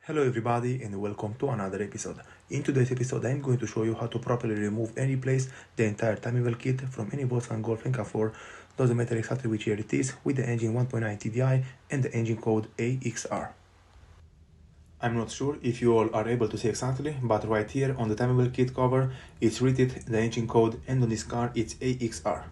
Hello everybody and welcome to another episode. In today's episode I'm going to show you how to properly remove and replace the entire timing belt kit from any Volkswagen Golf Mk4, doesn't matter exactly which year it is, with the engine 1.9 Tdi and the engine code AXR. I'm not sure if you all are able to see exactly, but right here on the timing belt kit cover it's written the engine code, and on this car it's AXR.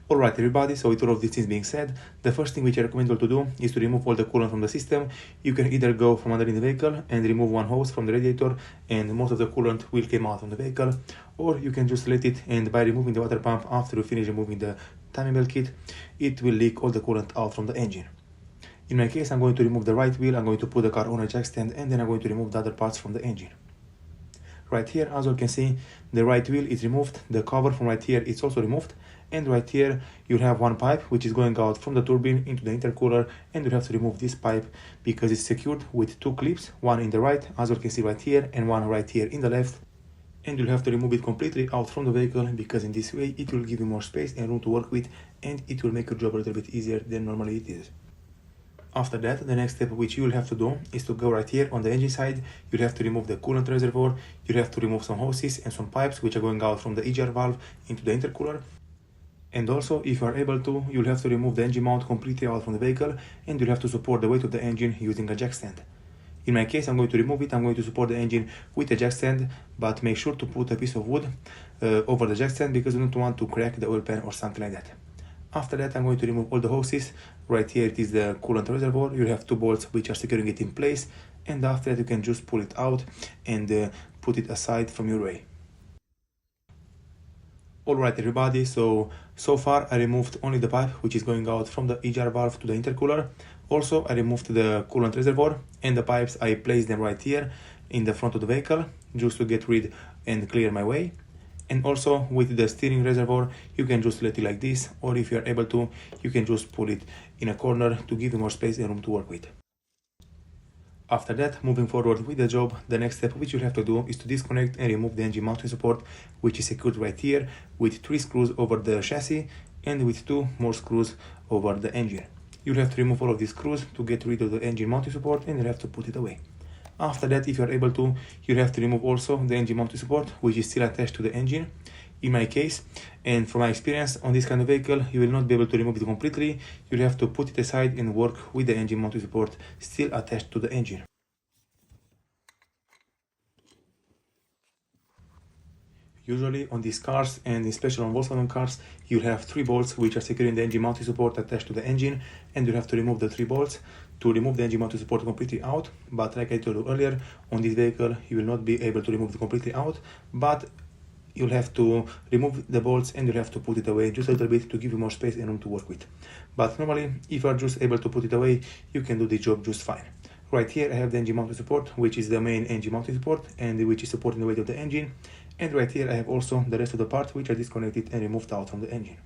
Alright everybody, so with all of these things being said, the first thing which I recommend you to do is to remove all the coolant from the system. You can either go from under in the vehicle and remove one hose from the radiator and most of the coolant will come out from the vehicle, or you can just let it, and by removing the water pump after you finish removing the timing belt kit, it will leak all the coolant out from the engine. In my case, I'm going to remove the right wheel, I'm going to put the car on a jack stand, and then I'm going to remove the other parts from the engine. Right here, as you can see, the right wheel is removed, the cover from right here is also removed, and right here you have one pipe which is going out from the turbine into the intercooler, and you have to remove this pipe because it's secured with two clips, one in the right, as you can see right here, and one right here in the left, and you'll have to remove it completely out from the vehicle because in this way it will give you more space and room to work with, and it will make your job a little bit easier than normally it is. After that, the next step which you will have to do is to go right here on the engine side. You'll have to remove the coolant reservoir, you'll have to remove some hoses and some pipes which are going out from the EGR valve into the intercooler. And also, if you are able to, you'll have to remove the engine mount completely out from the vehicle, and you'll have to support the weight of the engine using a jack stand. In my case, I'm going to remove it, I'm going to support the engine with a jack stand, but make sure to put a piece of wood over the jack stand because you don't want to crack the oil pan or something like that. After that, I'm going to remove all the hoses. Right here it is the coolant reservoir. You have two bolts which are securing it in place, and after that you can just pull it out and put it aside from your way. Alright everybody, so far I removed only the pipe which is going out from the EGR valve to the intercooler. Also I removed the coolant reservoir, and the pipes I placed them right here in the front of the vehicle just to get rid and clear my way. And also with the steering reservoir, you can just let it like this, or if you are able to, you can just pull it in a corner to give you more space and room to work with. After that, moving forward with the job, the next step which you have to do is to disconnect and remove the engine mounting support, which is secured right here with 3 screws over the chassis and with 2 more screws over the engine. You'll have to remove all of these screws to get rid of the engine mounting support, and you'll have to put it away. After that, if you are able to, you'll have to remove also the engine mounting support which is still attached to the engine. In my case, and from my experience on this kind of vehicle, you will not be able to remove it completely. You'll have to put it aside and work with the engine mounting support still attached to the engine. Usually on these cars, and especially on Volkswagen cars, you'll have 3 bolts which are securing the engine mounting support attached to the engine, and you'll have to remove the 3 bolts to remove the engine mounting support completely out. But like I told you earlier, on this vehicle you will not be able to remove it completely out, but you'll have to remove the bolts and you'll have to put it away just a little bit to give you more space and room to work with. But normally, if you are just able to put it away, you can do the job just fine. Right here I have the engine mounting support, which is the main engine mounting support and which is supporting the weight of the engine. And right here I have also the rest of the parts which are disconnected and removed out from the engine.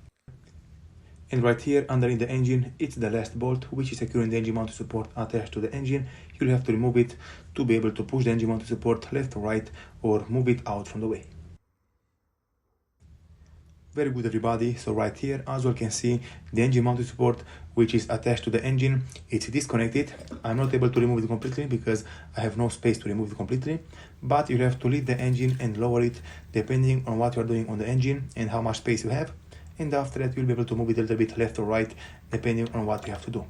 And right here under in the engine, it's the last bolt which is securing the engine mounting support attached to the engine. You'll have to remove it to be able to push the engine mounting support left or right, or move it out from the way. Very good everybody, so right here as you can see, the engine mounting support which is attached to the engine, it's disconnected. I'm not able to remove it completely because I have no space to remove it completely, but you have to lift the engine and lower it depending on what you are doing on the engine and how much space you have, and after that you'll be able to move it a little bit left or right depending on what you have to do.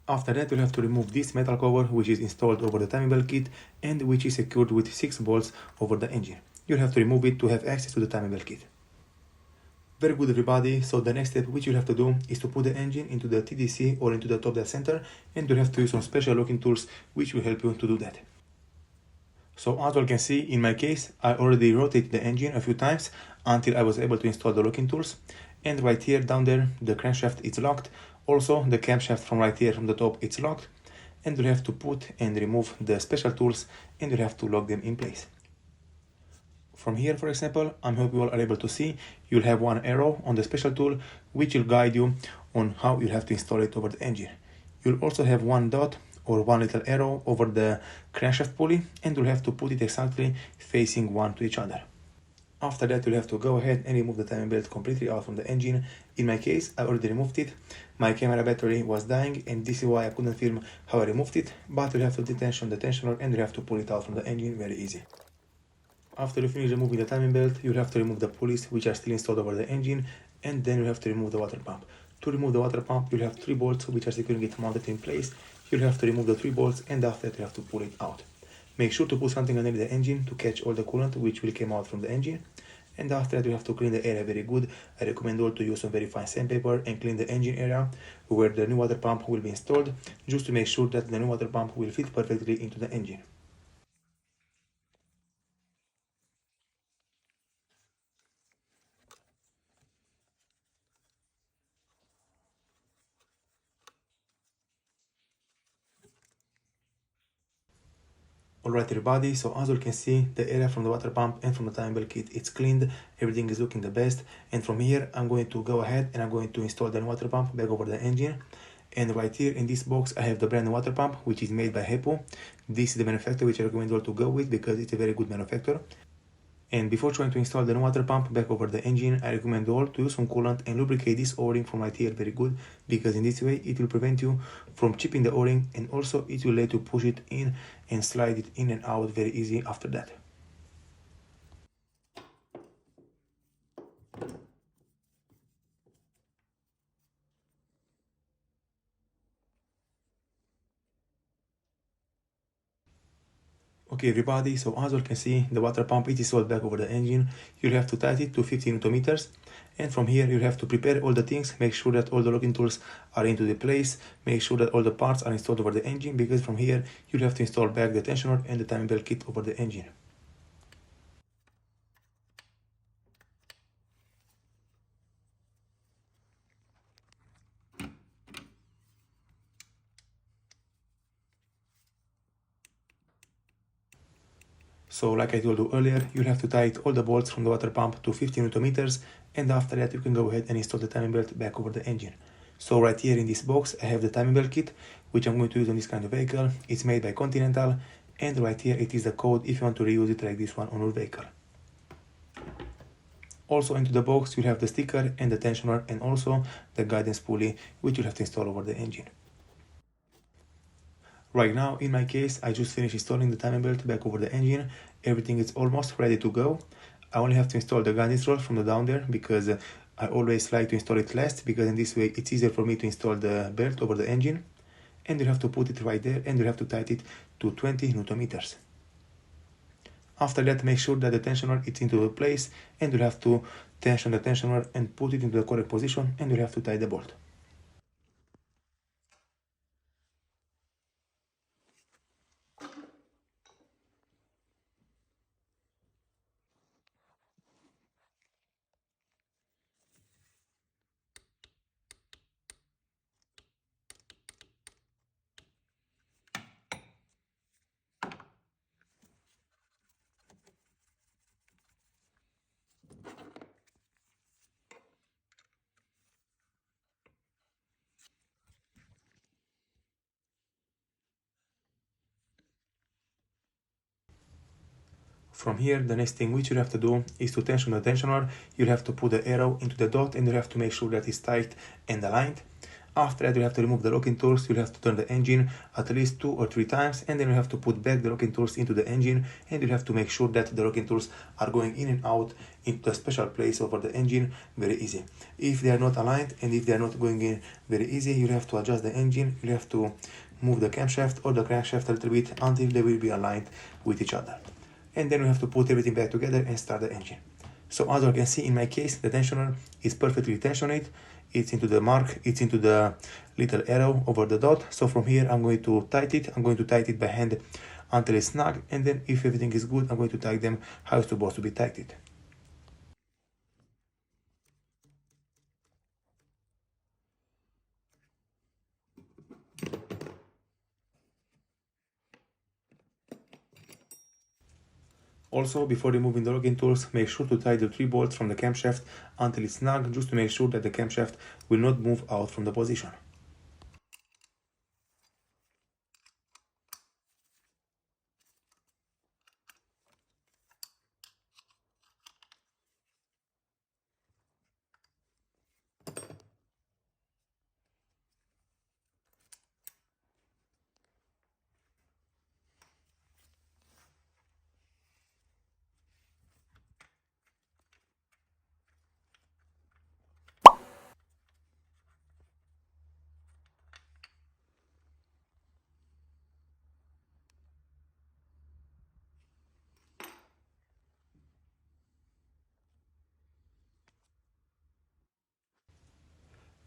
After that, you'll have to remove this metal cover which is installed over the timing belt kit and which is secured with 6 bolts over the engine. You'll have to remove it to have access to the timing belt kit. Very good everybody, so the next step which you'll have to do is to put the engine into the TDC or into the top dead center, and you'll have to use some special locking tools which will help you to do that. So as you can see, in my case, I already rotated the engine a few times until I was able to install the locking tools, and right here down there the crankshaft is locked. Also the camshaft from right here from the top it's locked, and you'll have to put and remove the special tools and you'll have to lock them in place. From here, for example, I hope you all are able to see, you'll have one arrow on the special tool which will guide you on how you'll have to install it over the engine. You'll also have one dot or one little arrow over the crankshaft pulley, and you'll have to put it exactly facing one to each other. After that, you'll have to go ahead and remove the timing belt completely out from the engine. In my case, I already removed it. My camera battery was dying, and this is why I couldn't film how I removed it, but you'll have to detension the tensioner and you'll have to pull it out from the engine very easy. After you finish removing the timing belt, you'll have to remove the pulleys which are still installed over the engine, and then you'll have to remove the water pump. To remove the water pump, you'll have 3 bolts which are securing it mounted in place. You'll have to remove the 3 bolts, and after that you have to pull it out. Make sure to put something underneath the engine to catch all the coolant which will come out from the engine. And after that you have to clean the area very good. I recommend all to use some very fine sandpaper and clean the engine area where the new water pump will be installed, just to make sure that the new water pump will fit perfectly into the engine. Alright everybody, so as you can see, the area from the water pump and from the timing belt kit, it's cleaned, everything is looking the best, and from here I'm going to go ahead and I'm going to install the water pump back over the engine. And right here in this box I have the brand new water pump which is made by HOWTODO. This is the manufacturer which I recommend all to go with because it's a very good manufacturer. And before trying to install the new water pump back over the engine, I recommend all to use some coolant and lubricate this o-ring from right here very good, because in this way it will prevent you from chipping the o-ring, and also it will let you push it in and slide it in and out very easy after that. Okay everybody, so as you can see, the water pump is installed back over the engine. You'll have to tighten it to 50 Newton meters, and from here you'll have to prepare all the things, make sure that all the locking tools are into the place, make sure that all the parts are installed over the engine, because from here you'll have to install back the tensioner and the timing belt kit over the engine. So like I told you earlier, you'll have to tighten all the bolts from the water pump to 50 Newton meters, and after that you can go ahead and install the timing belt back over the engine. So right here in this box I have the timing belt kit, which I'm going to use on this kind of vehicle. It's made by Continental, and right here it is the code if you want to reuse it like this one on your vehicle. Also into the box you'll have the sticker and the tensioner and also the guidance pulley, which you'll have to install over the engine. Right now, in my case, I just finished installing the timing belt back over the engine. Everything is almost ready to go. I only have to install the guidance rod from the down there, because I always like to install it last, because in this way it's easier for me to install the belt over the engine. And you have to put it right there, and you have to tighten it to 20 Newton meters. After that, make sure that the tensioner is into the place, and you'll have to tension the tensioner and put it into the correct position, and you'll have to tie the bolt. From here, the next thing which you have to do is to tension the tensioner. You'll have to put the arrow into the dot, and you have to make sure that it's tight and aligned. After that, you have to remove the locking tools. You'll have to turn the engine at least 2 or 3 times, and then you have to put back the locking tools into the engine, and you have to make sure that the locking tools are going in and out into the special place over the engine very easy. If they are not aligned and if they are not going in very easy, you have to adjust the engine. You have to move the camshaft or the crankshaft a little bit until they will be aligned with each other. And then we have to put everything back together and start the engine. So as you can see, in my case, the tensioner is perfectly tensioned. It's into the mark, it's into the little arrow over the dot. So from here I'm going to tighten it. I'm going to tighten it by hand until it's snug, and then if everything is good, I'm going to tighten them how it's supposed to be tightened. Also, before removing the locking tools, make sure to tie the 3 bolts from the camshaft until it's snug, just to make sure that the camshaft will not move out from the position.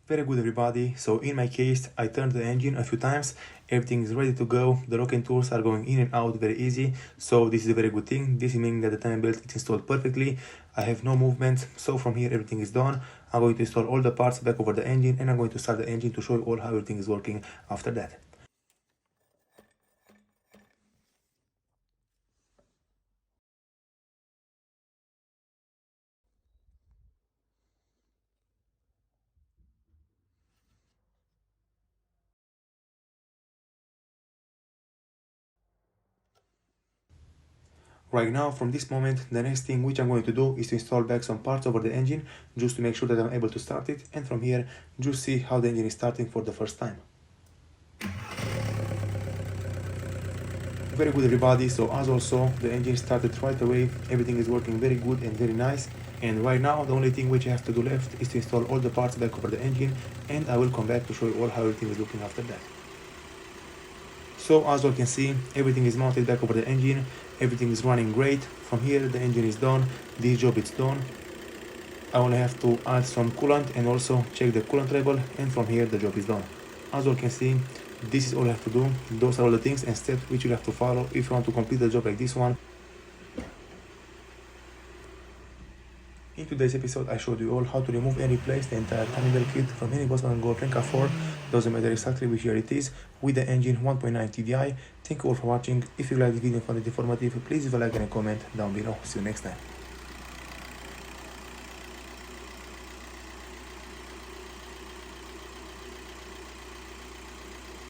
Very good everybody, so in my case I turned the engine a few times, everything is ready to go, the locking tools are going in and out very easy, so this is a very good thing. This means that the timing belt is installed perfectly, I have no movement, so from here everything is done. I'm going to install all the parts back over the engine and I'm going to start the engine to show you all how everything is working after that. Right now, from this moment, the next thing which I'm going to do is to install back some parts over the engine, just to make sure that I'm able to start it, and from here, just see how the engine is starting for the first time. Very good everybody, so as also, the engine started right away, everything is working very good and very nice, and right now, the only thing which I have to do left is to install all the parts back over the engine, and I will come back to show you all how everything is looking after that. So as you can see, everything is mounted back over the engine, everything is running great. From here the engine is done, this job is done. I only have to add some coolant and also check the coolant level, and from here the job is done. As you can see, this is all I have to do. Those are all the things and steps which you have to follow if you want to complete the job like this one. In today's episode, I showed you all how to remove and replace the entire timing belt kit from any VW GOLF MK4, doesn't matter exactly which year it is, with the engine 1.9 Tdi. Thank you all for watching. If you liked the video and found it informative, please leave a like and a comment down below. See you next time.